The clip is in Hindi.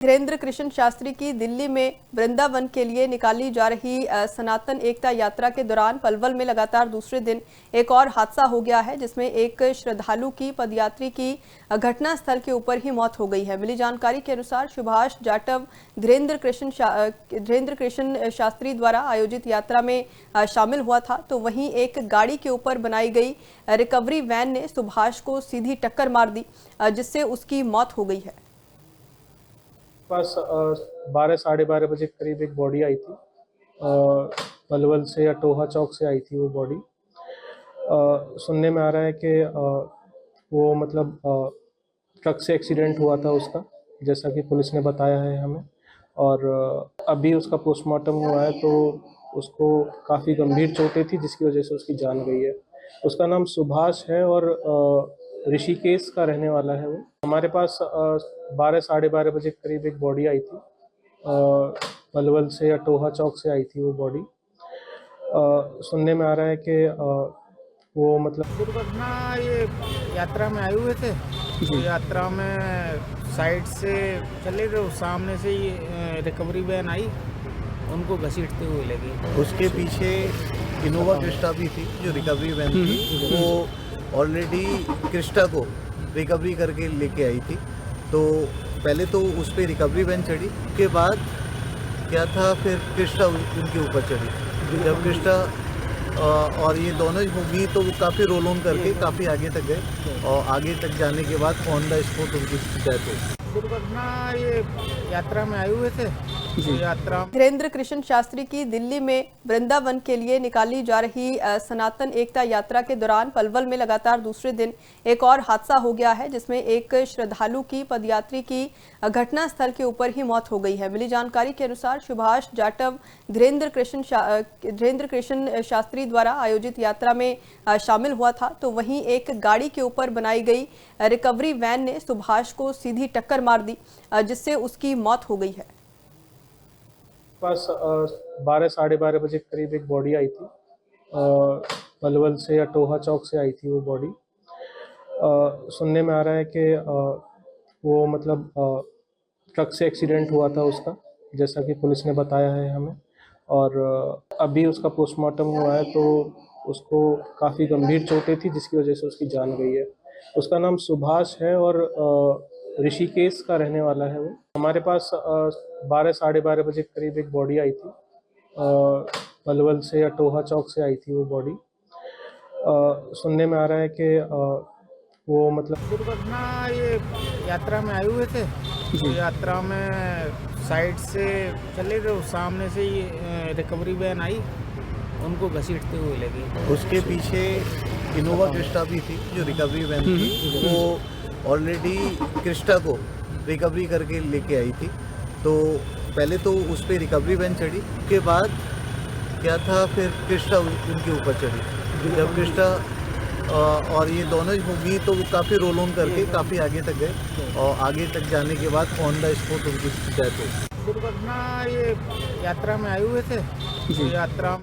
धीरेन्द्र कृष्ण शास्त्री की दिल्ली में वृंदावन के लिए निकाली जा रही सनातन एकता यात्रा के दौरान पलवल में लगातार दूसरे दिन एक और हादसा हो गया है, जिसमें एक श्रद्धालु की पदयात्री की घटनास्थल के ऊपर ही मौत हो गई है। मिली जानकारी के अनुसार सुभाष जाटव धीरेन्द्र कृष्ण शास्त्री द्वारा आयोजित यात्रा में शामिल हुआ था, तो वहीं एक गाड़ी के ऊपर बनाई गई रिकवरी वैन ने सुभाष को सीधी टक्कर मार दी, जिससे उसकी मौत हो गई है। पास 12 साढ़े 12 बजे करीब एक बॉडी आई थी। पलवल से या टोहा चौक से आई थी वो बॉडी। सुनने में आ रहा है कि वो मतलब ट्रक से एक्सीडेंट हुआ था उसका, जैसा कि पुलिस ने बताया है हमें। और अभी उसका पोस्टमार्टम हुआ है, तो उसको काफ़ी गंभीर चोटें थी, जिसकी वजह से उसकी जान गई है। उसका नाम सुभाष है और ऋषिकेश का रहने वाला है वो। हमारे पास 12 साढ़े 12 बजे करीब एक बॉडी आई थी। पलवल से या टोहा चौक से आई थी वो बॉडी। सुनने में आ रहा है कि वो मतलब दुर्घटना ये यात्रा में आए हुए थे, तो यात्रा में साइड से चले गए, सामने से ही रिकवरी वैन आई, उनको घसीटते हुए लगी। उसके पीछे इनोवा क्रिस्टा भी थी, जो रिकवरी वैन थी वो ऑलरेडी क्रिस्टा को रिकवरी करके लेके आई थी। तो पहले तो उस पर रिकवरी वैन चढ़ी, उसके बाद क्या था, फिर क्रिस्टा उनके ऊपर चढ़ी। जब क्रिस्टा और ये दोनों होगी तो वो काफ़ी रोल ऑन करके काफ़ी आगे तक गए, और आगे तक जाने के बाद ऑन द स्पॉट उनकी डेथ हुई। दुर्घटना ये यात्रा में आए हुए थे, तो यात्रा धीरेन्द्र कृष्ण शास्त्री की दिल्ली में वृंदावन के लिए निकाली जा रही सनातन एकता यात्रा के दौरान पलवल में लगातार दूसरे दिन एक और हादसा हो गया है, जिसमें एक श्रद्धालु की पदयात्री की घटनास्थल के ऊपर ही मौत हो गई है। मिली जानकारी के अनुसार सुभाष जाटव धीरेन्द्र कृष्ण शास्त्री द्वारा आयोजित यात्रा में शामिल हुआ था, तो वहीं एक गाड़ी के ऊपर बनाई गई रिकवरी वैन ने सुभाष को सीधी टक्कर मार दी, जिससे उसकी मौत हो गई है। पास 12 साढ़े 12 बजे करीब एक बॉडी आई थी। पलवल से या टोहा चौक से आई थी वो बॉडी। सुनने में आ रहा है कि वो मतलब ट्रक से एक्सीडेंट हुआ था उसका, जैसा कि पुलिस ने बताया है हमें। और अभी उसका पोस्टमार्टम हुआ है, तो उसको काफ़ी गंभीर चोटें थी, जिसकी वजह से उसकी जान गई है। उसका नाम सुभाष है और ऋषिकेश का रहने वाला है वो। हमारे पास 12 साढ़े 12 बजे करीब एक बॉडी आई थी। पलवल से या टोहा चौक से आई थी वो बॉडी। सुनने में आ रहा है कि वो मतलब दुर्घटना ये यात्रा में आए हुए थे, तो यात्रा में साइड से चले गए, सामने से ही रिकवरी वैन आई, उनको घसीटते हुए लगी। उसके पीछे इनोवा क्रिस्टा भी थी, जो रिकवरी वैन थी वो ऑलरेडी क्रिस्टा को रिकवरी करके लेके आई थी। तो पहले तो उस पर रिकवरी वैन चढ़ी, उसके बाद क्या था, फिर क्रिस्टा उनके ऊपर चढ़ी। जब क्रिस्टा और ये दोनों होगी तो वो काफ़ी रोल ऑन करके काफ़ी आगे तक गए, और आगे तक जाने के बाद ऑन द स्पॉट उनकी डेथ हुई। दुर्घटना ये यात्रा में आए हुए थे, तो यात्रा